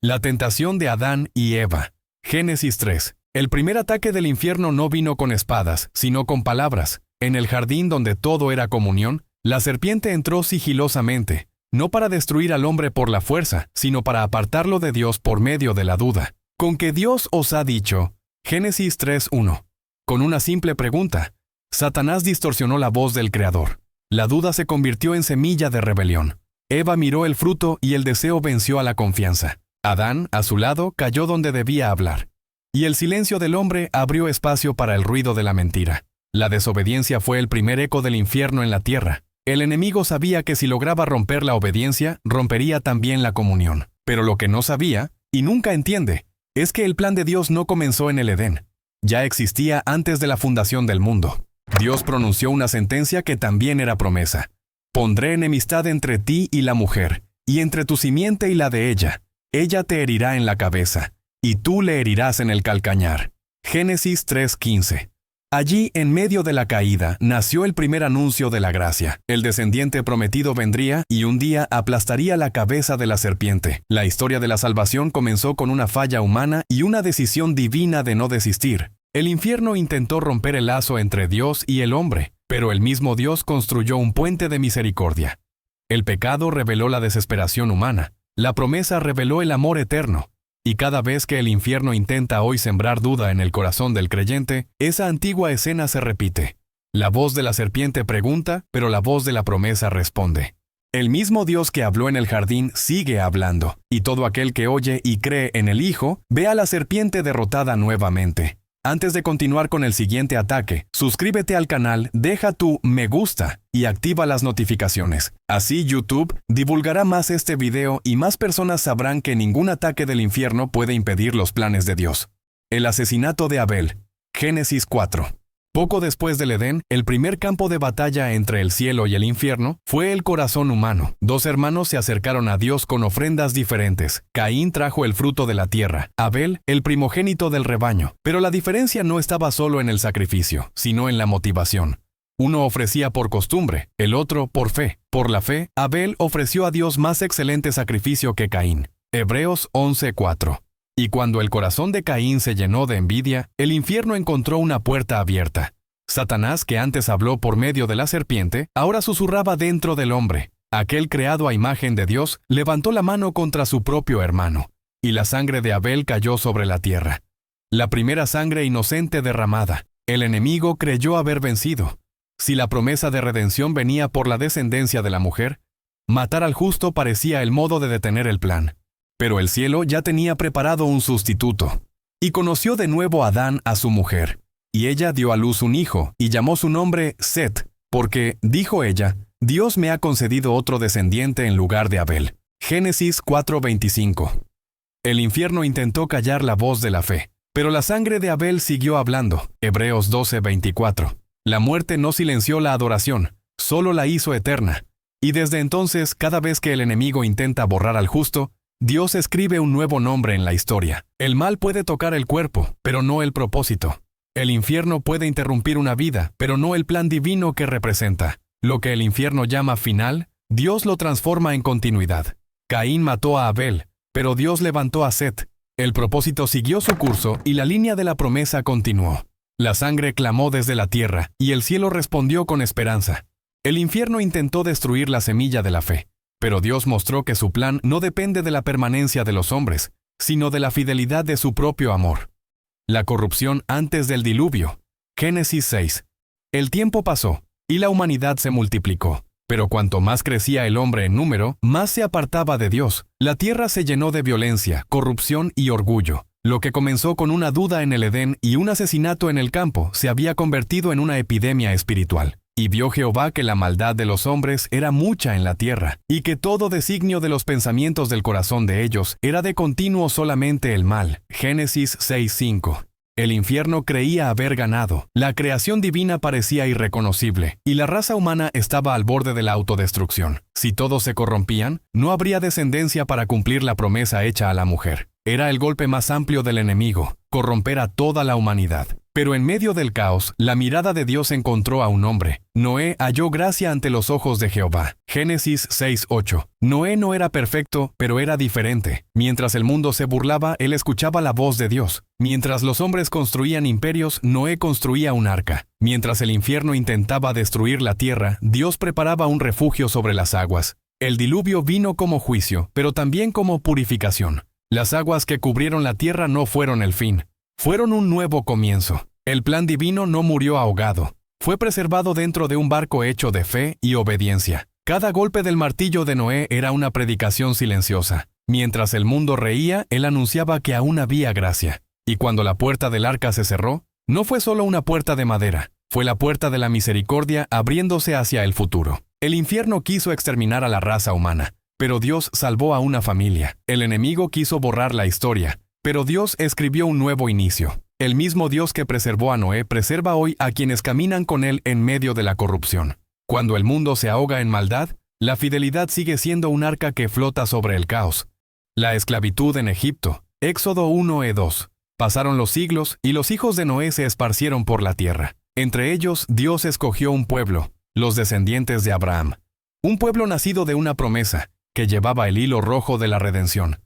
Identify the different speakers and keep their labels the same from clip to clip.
Speaker 1: La tentación de Adán y Eva. Génesis 3. El primer ataque del infierno no vino con espadas, sino con palabras. En el jardín donde todo era comunión, la serpiente entró sigilosamente, no para destruir al hombre por la fuerza, sino para apartarlo de Dios por medio de la duda. ¿Con qué Dios os ha dicho? Génesis 3:1. Con una simple pregunta, Satanás distorsionó la voz del Creador. La duda se convirtió en semilla de rebelión. Eva miró el fruto y el deseo venció a la confianza. Adán, a su lado, cayó donde debía hablar. Y el silencio del hombre abrió espacio para el ruido de la mentira. La desobediencia fue el primer eco del infierno en la tierra. El enemigo sabía que si lograba romper la obediencia, rompería también la comunión. Pero lo que no sabía, y nunca entiende, es que el plan de Dios no comenzó en el Edén. Ya existía antes de la fundación del mundo. Dios pronunció una sentencia que también era promesa. Pondré enemistad entre ti y la mujer, y entre tu simiente y la de ella. Ella te herirá en la cabeza, y tú le herirás en el calcañar. Génesis 3:15. Allí, en medio de la caída, nació el primer anuncio de la gracia. El descendiente prometido vendría y un día aplastaría la cabeza de la serpiente. La historia de la salvación comenzó con una falla humana y una decisión divina de no desistir. El infierno intentó romper el lazo entre Dios y el hombre, pero el mismo Dios construyó un puente de misericordia. El pecado reveló la desesperación humana. La promesa reveló el amor eterno. Y cada vez que el infierno intenta hoy sembrar duda en el corazón del creyente, esa antigua escena se repite. La voz de la serpiente pregunta, pero la voz de la promesa responde. El mismo Dios que habló en el jardín sigue hablando, y todo aquel que oye y cree en el Hijo, ve a la serpiente derrotada nuevamente. Antes de continuar con el siguiente ataque, suscríbete al canal, deja tu me gusta y activa las notificaciones. Así YouTube divulgará más este video y más personas sabrán que ningún ataque del infierno puede impedir los planes de Dios. El asesinato de Abel. Génesis 4. Poco después del Edén, el primer campo de batalla entre el cielo y el infierno fue el corazón humano. Dos hermanos se acercaron a Dios con ofrendas diferentes. Caín trajo el fruto de la tierra, Abel el primogénito del rebaño. Pero la diferencia no estaba solo en el sacrificio, sino en la motivación. Uno ofrecía por costumbre, el otro por fe. Por la fe, Abel ofreció a Dios más excelente sacrificio que Caín. Hebreos 11:4. Y cuando el corazón de Caín se llenó de envidia, el infierno encontró una puerta abierta. Satanás, que antes habló por medio de la serpiente, ahora susurraba dentro del hombre. Aquel creado a imagen de Dios levantó la mano contra su propio hermano, y la sangre de Abel cayó sobre la tierra. La primera sangre inocente derramada. El enemigo creyó haber vencido. Si la promesa de redención venía por la descendencia de la mujer, matar al justo parecía el modo de detener el plan. Pero el cielo ya tenía preparado un sustituto. Y conoció de nuevo Adán a su mujer. Y ella dio a luz un hijo, y llamó su nombre Set, porque, dijo ella, Dios me ha concedido otro descendiente en lugar de Abel. Génesis 4:25. El infierno intentó callar la voz de la fe, pero la sangre de Abel siguió hablando. Hebreos 12:24. La muerte no silenció la adoración, solo la hizo eterna. Y desde entonces, cada vez que el enemigo intenta borrar al justo, Dios escribe un nuevo nombre en la historia. El mal puede tocar el cuerpo, pero no el propósito. El infierno puede interrumpir una vida, pero no el plan divino que representa. Lo que el infierno llama final, Dios lo transforma en continuidad. Caín mató a Abel, pero Dios levantó a Set. El propósito siguió su curso y la línea de la promesa continuó. La sangre clamó desde la tierra, y el cielo respondió con esperanza. El infierno intentó destruir la semilla de la fe. Pero Dios mostró que su plan no depende de la permanencia de los hombres, sino de la fidelidad de su propio amor. La corrupción antes del diluvio. Génesis 6. El tiempo pasó, y la humanidad se multiplicó. Pero cuanto más crecía el hombre en número, más se apartaba de Dios. La tierra se llenó de violencia, corrupción y orgullo. Lo que comenzó con una duda en el Edén y un asesinato en el campo se había convertido en una epidemia espiritual. Y vio Jehová que la maldad de los hombres era mucha en la tierra, y que todo designio de los pensamientos del corazón de ellos era de continuo solamente el mal. Génesis 6:5. El infierno creía haber ganado. La creación divina parecía irreconocible, y la raza humana estaba al borde de la autodestrucción. Si todos se corrompían, no habría descendencia para cumplir la promesa hecha a la mujer. Era el golpe más amplio del enemigo, corromper a toda la humanidad. Pero en medio del caos, la mirada de Dios encontró a un hombre. Noé halló gracia ante los ojos de Jehová. Génesis 6:8. Noé no era perfecto, pero era diferente. Mientras el mundo se burlaba, él escuchaba la voz de Dios. Mientras los hombres construían imperios, Noé construía un arca. Mientras el infierno intentaba destruir la tierra, Dios preparaba un refugio sobre las aguas. El diluvio vino como juicio, pero también como purificación. Las aguas que cubrieron la tierra no fueron el fin. Fueron un nuevo comienzo. El plan divino no murió ahogado. Fue preservado dentro de un barco hecho de fe y obediencia. Cada golpe del martillo de Noé era una predicación silenciosa. Mientras el mundo reía, él anunciaba que aún había gracia. Y cuando la puerta del arca se cerró, no fue solo una puerta de madera, fue la puerta de la misericordia abriéndose hacia el futuro. El infierno quiso exterminar a la raza humana, pero Dios salvó a una familia. El enemigo quiso borrar la historia, pero Dios escribió un nuevo inicio. El mismo Dios que preservó a Noé preserva hoy a quienes caminan con él en medio de la corrupción. Cuando el mundo se ahoga en maldad, la fidelidad sigue siendo un arca que flota sobre el caos. La esclavitud en Egipto, Éxodo 1:2. Pasaron los siglos y los hijos de Noé se esparcieron por la tierra. Entre ellos, Dios escogió un pueblo, los descendientes de Abraham. Un pueblo nacido de una promesa, que llevaba el hilo rojo de la redención.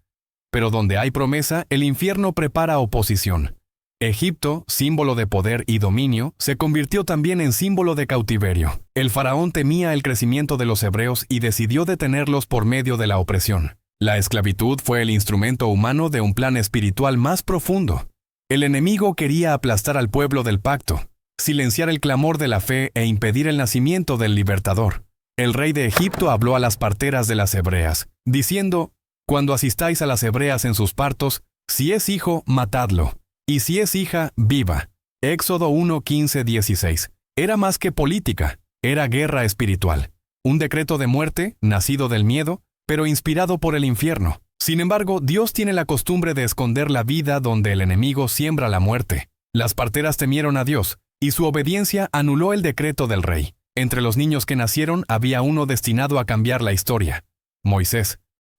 Speaker 1: Pero donde hay promesa, el infierno prepara oposición. Egipto, símbolo de poder y dominio, se convirtió también en símbolo de cautiverio. El faraón temía el crecimiento de los hebreos y decidió detenerlos por medio de la opresión. La esclavitud fue el instrumento humano de un plan espiritual más profundo. El enemigo quería aplastar al pueblo del pacto, silenciar el clamor de la fe e impedir el nacimiento del libertador. El rey de Egipto habló a las parteras de las hebreas, diciendo: «Cuando asistáis a las hebreas en sus partos, si es hijo, matadlo, y si es hija, viva». Éxodo 1:15-16. Era más que política, era guerra espiritual. Un decreto de muerte, nacido del miedo, pero inspirado por el infierno. Sin embargo, Dios tiene la costumbre de esconder la vida donde el enemigo siembra la muerte. Las parteras temieron a Dios, y su obediencia anuló el decreto del rey. Entre los niños que nacieron había uno destinado a cambiar la historia: Moisés.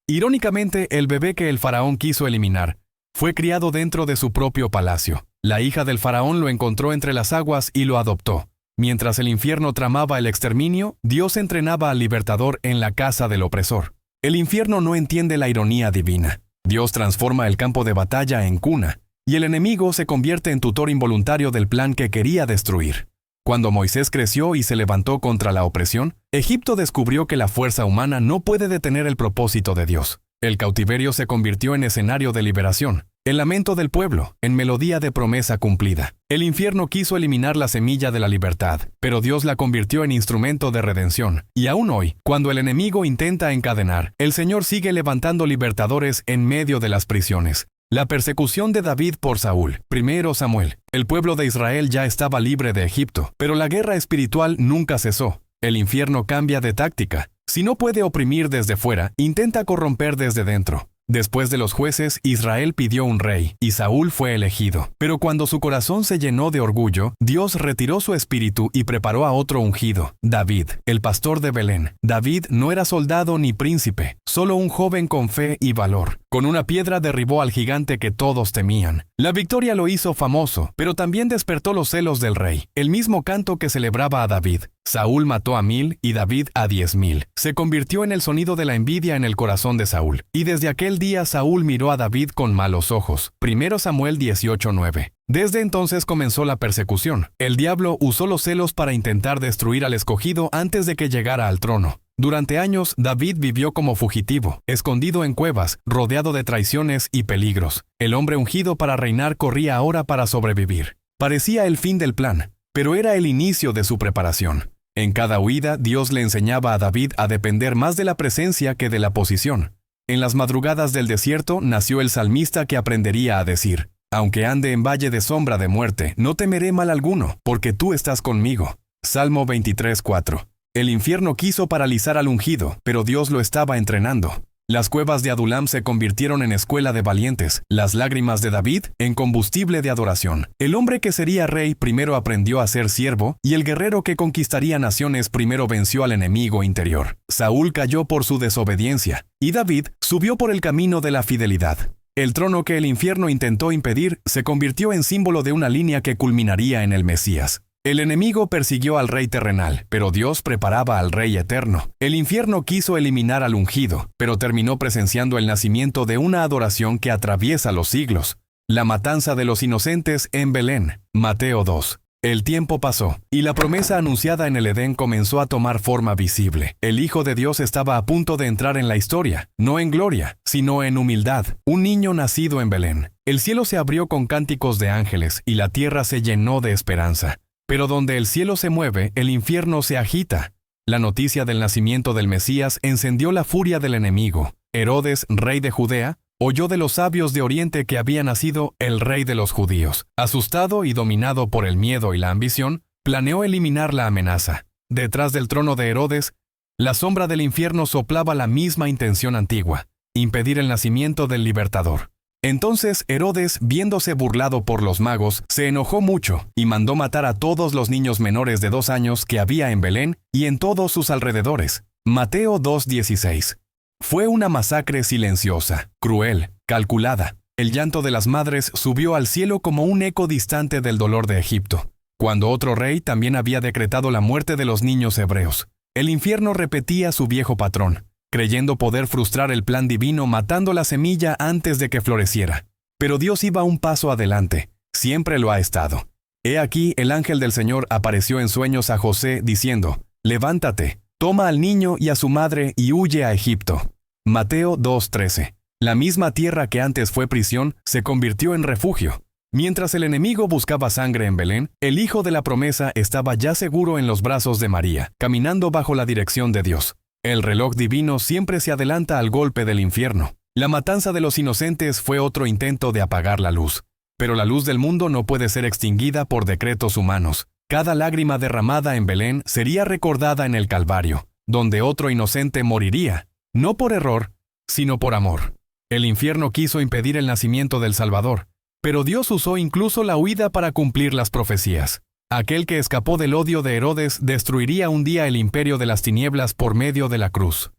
Speaker 1: Irónicamente, el bebé que el faraón quiso eliminar fue criado dentro de su propio palacio. La hija del faraón lo encontró entre las aguas y lo adoptó. Mientras el infierno tramaba el exterminio, Dios entrenaba al libertador en la casa del opresor. El infierno no entiende la ironía divina. Dios transforma el campo de batalla en cuna, y el enemigo se convierte en tutor involuntario del plan que quería destruir. Cuando Moisés creció y se levantó contra la opresión, Egipto descubrió que la fuerza humana no puede detener el propósito de Dios. El cautiverio se convirtió en escenario de liberación, el lamento del pueblo, en melodía de promesa cumplida. El infierno quiso eliminar la semilla de la libertad, pero Dios la convirtió en instrumento de redención. Y aún hoy, cuando el enemigo intenta encadenar, el Señor sigue levantando libertadores en medio de las prisiones. La persecución de David por Saúl. 1 Samuel. El pueblo de Israel ya estaba libre de Egipto, pero la guerra espiritual nunca cesó. El infierno cambia de táctica. Si no puede oprimir desde fuera, intenta corromper desde dentro. Después de los jueces, Israel pidió un rey, y Saúl fue elegido. Pero cuando su corazón se llenó de orgullo, Dios retiró su espíritu y preparó a otro ungido, David, el pastor de Belén. David no era soldado ni príncipe, solo un joven con fe y valor. Con una piedra derribó al gigante que todos temían. La victoria lo hizo famoso, pero también despertó los celos del rey, el mismo canto que celebraba a David. Saúl mató a 1000 y David a 10,000. Se convirtió en el sonido de la envidia en el corazón de Saúl. Y desde aquel día Saúl miró a David con malos ojos. 1 Samuel 18:9. Desde entonces comenzó la persecución. El diablo usó los celos para intentar destruir al escogido antes de que llegara al trono. Durante años, David vivió como fugitivo, escondido en cuevas, rodeado de traiciones y peligros. El hombre ungido para reinar corría ahora para sobrevivir. Parecía el fin del plan, pero era el inicio de su preparación. En cada huida, Dios le enseñaba a David a depender más de la presencia que de la posición. En las madrugadas del desierto nació el salmista que aprendería a decir: «Aunque ande en valle de sombra de muerte, no temeré mal alguno, porque tú estás conmigo». Salmo 23:4. El infierno quiso paralizar al ungido, pero Dios lo estaba entrenando. Las cuevas de Adulam se convirtieron en escuela de valientes, las lágrimas de David en combustible de adoración. El hombre que sería rey primero aprendió a ser siervo, y el guerrero que conquistaría naciones primero venció al enemigo interior. Saúl cayó por su desobediencia, y David subió por el camino de la fidelidad. El trono que el infierno intentó impedir se convirtió en símbolo de una línea que culminaría en el Mesías. El enemigo persiguió al rey terrenal, pero Dios preparaba al rey eterno. El infierno quiso eliminar al ungido, pero terminó presenciando el nacimiento de una adoración que atraviesa los siglos. La matanza de los inocentes en Belén. Mateo 2. El tiempo pasó, y la promesa anunciada en el Edén comenzó a tomar forma visible. El Hijo de Dios estaba a punto de entrar en la historia, no en gloria, sino en humildad. Un niño nacido en Belén. El cielo se abrió con cánticos de ángeles, y la tierra se llenó de esperanza. Pero donde el cielo se mueve, el infierno se agita. La noticia del nacimiento del Mesías encendió la furia del enemigo. Herodes, rey de Judea, oyó de los sabios de Oriente que había nacido el rey de los judíos. Asustado y dominado por el miedo y la ambición, planeó eliminar la amenaza. Detrás del trono de Herodes, la sombra del infierno soplaba la misma intención antigua: impedir el nacimiento del libertador. Entonces Herodes, viéndose burlado por los magos, se enojó mucho y mandó matar a todos los niños menores de 2 años que había en Belén y en todos sus alrededores. Mateo 2:16. Fue una masacre silenciosa, cruel, calculada. El llanto de las madres subió al cielo como un eco distante del dolor de Egipto, cuando otro rey también había decretado la muerte de los niños hebreos. El infierno repetía su viejo patrón, creyendo poder frustrar el plan divino matando la semilla antes de que floreciera. Pero Dios iba un paso adelante, siempre lo ha estado. He aquí el ángel del Señor apareció en sueños a José diciendo: «Levántate, toma al niño y a su madre y huye a Egipto». Mateo 2:13. La misma tierra que antes fue prisión se convirtió en refugio. Mientras el enemigo buscaba sangre en Belén, el hijo de la promesa estaba ya seguro en los brazos de María, caminando bajo la dirección de Dios. El reloj divino siempre se adelanta al golpe del infierno. La matanza de los inocentes fue otro intento de apagar la luz. Pero la luz del mundo no puede ser extinguida por decretos humanos. Cada lágrima derramada en Belén sería recordada en el Calvario, donde otro inocente moriría, no por error, sino por amor. El infierno quiso impedir el nacimiento del Salvador, pero Dios usó incluso la huida para cumplir las profecías. Aquel que escapó del odio de Herodes destruiría un día el imperio de las tinieblas por medio de la cruz.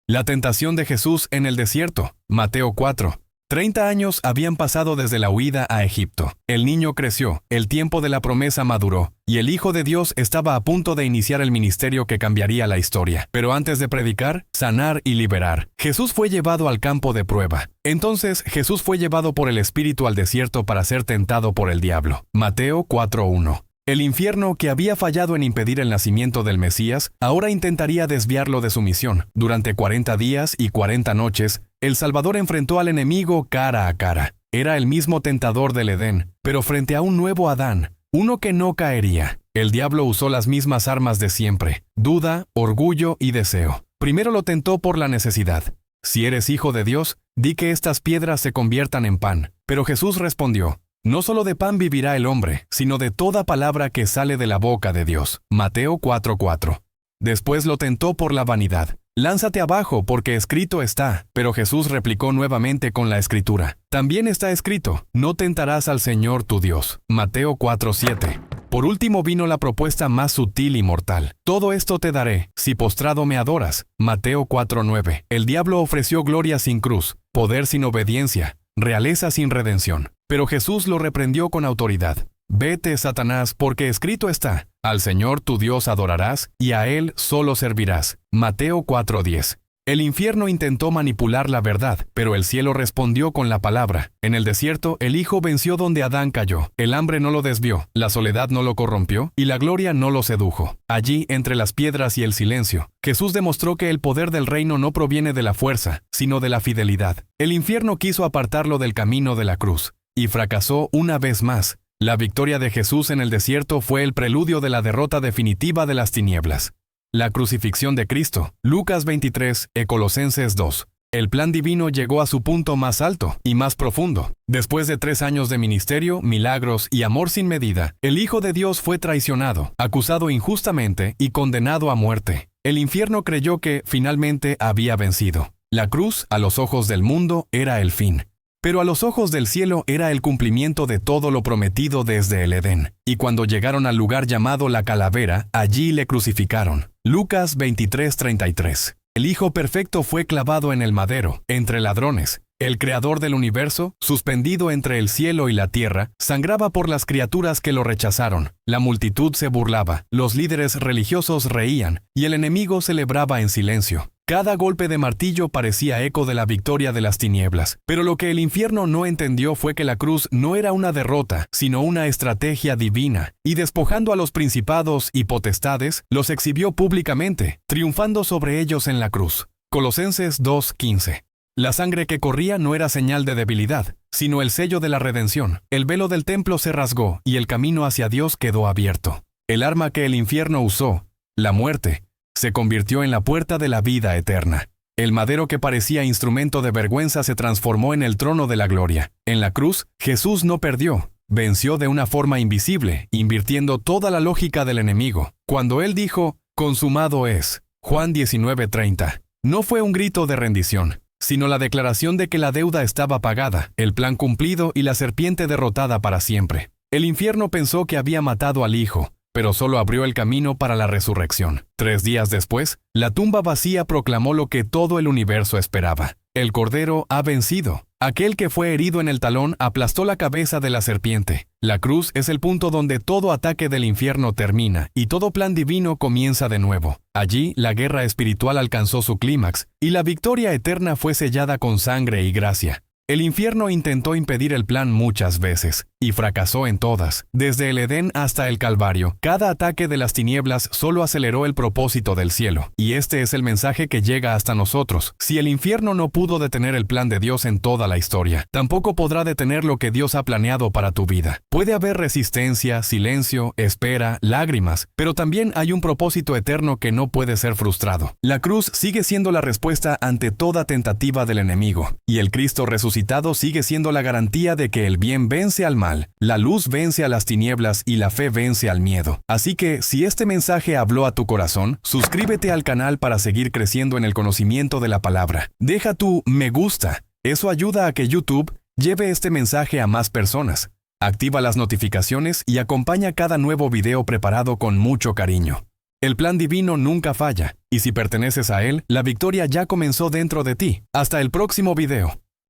Speaker 1: La tentación de Jesús en el desierto. Mateo 4. 30 años habían pasado desde la huida a Egipto. El niño creció, el tiempo de la promesa maduró, y el Hijo de Dios estaba a punto de iniciar el ministerio que cambiaría la historia. Pero antes de predicar, sanar y liberar, Jesús fue llevado al campo de prueba. Entonces Jesús fue llevado por el Espíritu al desierto para ser tentado por el diablo. Mateo 4:1. El infierno, que había fallado en impedir el nacimiento del Mesías, ahora intentaría desviarlo de su misión. Durante 40 días y 40 noches, el Salvador enfrentó al enemigo cara a cara. Era el mismo tentador del Edén, pero frente a un nuevo Adán, uno que no caería. El diablo usó las mismas armas de siempre: duda, orgullo y deseo. Primero lo tentó por la necesidad. Si eres hijo de Dios, di que estas piedras se conviertan en pan. Pero Jesús respondió: no solo de pan vivirá el hombre, sino de toda palabra que sale de la boca de Dios. Mateo 4:4. Después lo tentó por la vanidad. Lánzate abajo, porque escrito está. Pero Jesús replicó nuevamente con la escritura. También está escrito: no tentarás al Señor tu Dios. Mateo 4:7. Por último vino la propuesta más sutil y mortal. Todo esto te daré, si postrado me adoras. Mateo 4:9. El diablo ofreció gloria sin cruz, poder sin obediencia, realeza sin redención. Pero Jesús lo reprendió con autoridad. Vete, Satanás, porque escrito está: al Señor tu Dios adorarás, y a Él solo servirás. Mateo 4:10. El infierno intentó manipular la verdad, pero el cielo respondió con la palabra. En el desierto, el Hijo venció donde Adán cayó. El hambre no lo desvió, la soledad no lo corrompió, y la gloria no lo sedujo. Allí, entre las piedras y el silencio, Jesús demostró que el poder del reino no proviene de la fuerza, sino de la fidelidad. El infierno quiso apartarlo del camino de la cruz, y fracasó una vez más. La victoria de Jesús en el desierto fue el preludio de la derrota definitiva de las tinieblas. La crucifixión de Cristo. Lucas 23, Colosenses 2. El plan divino llegó a su punto más alto y más profundo. Después de 3 años de ministerio, milagros y amor sin medida, el Hijo de Dios fue traicionado, acusado injustamente y condenado a muerte. El infierno creyó que, finalmente, había vencido. La cruz, a los ojos del mundo, era el fin. Pero a los ojos del cielo era el cumplimiento de todo lo prometido desde el Edén. Y cuando llegaron al lugar llamado la calavera, allí le crucificaron. Lucas 23:33. El Hijo perfecto fue clavado en el madero, entre ladrones, El creador del universo, suspendido entre el cielo y la tierra, sangraba por las criaturas que lo rechazaron. La multitud se burlaba, los líderes religiosos reían, y el enemigo celebraba en silencio. Cada golpe de martillo parecía eco de la victoria de las tinieblas. Pero lo que el infierno no entendió fue que la cruz no era una derrota, sino una estrategia divina, y despojando a los principados y potestades, los exhibió públicamente, triunfando sobre ellos en la cruz. Colosenses 2:15. La sangre que corría no era señal de debilidad, sino el sello de la redención. El velo del templo se rasgó y el camino hacia Dios quedó abierto. El arma que el infierno usó, la muerte, se convirtió en la puerta de la vida eterna. El madero que parecía instrumento de vergüenza se transformó en el trono de la gloria. En la cruz, Jesús no perdió, venció de una forma invisible, invirtiendo toda la lógica del enemigo. Cuando él dijo, «Consumado es», Juan 19:30, no fue un grito de rendición, sino la declaración de que la deuda estaba pagada, el plan cumplido y la serpiente derrotada para siempre. El infierno pensó que había matado al Hijo, pero solo abrió el camino para la resurrección. 3 días después, la tumba vacía proclamó lo que todo el universo esperaba. El Cordero ha vencido. Aquel que fue herido en el talón aplastó la cabeza de la serpiente. La cruz es el punto donde todo ataque del infierno termina y todo plan divino comienza de nuevo. Allí, la guerra espiritual alcanzó su clímax y la victoria eterna fue sellada con sangre y gracia. El infierno intentó impedir el plan muchas veces, y fracasó en todas. Desde el Edén hasta el Calvario, cada ataque de las tinieblas solo aceleró el propósito del cielo. Y este es el mensaje que llega hasta nosotros. Si el infierno no pudo detener el plan de Dios en toda la historia, tampoco podrá detener lo que Dios ha planeado para tu vida. Puede haber resistencia, silencio, espera, lágrimas, pero también hay un propósito eterno que no puede ser frustrado. La cruz sigue siendo la respuesta ante toda tentativa del enemigo, y el Cristo resucitado sigue siendo la garantía de que el bien vence al mal, la luz vence a las tinieblas y la fe vence al miedo. Así que, si este mensaje habló a tu corazón, suscríbete al canal para seguir creciendo en el conocimiento de la palabra. Deja tu me gusta. Eso ayuda a que YouTube lleve este mensaje a más personas. Activa las notificaciones y acompaña cada nuevo video preparado con mucho cariño. El plan divino nunca falla, y si perteneces a él, la victoria ya comenzó dentro de ti. Hasta el próximo video.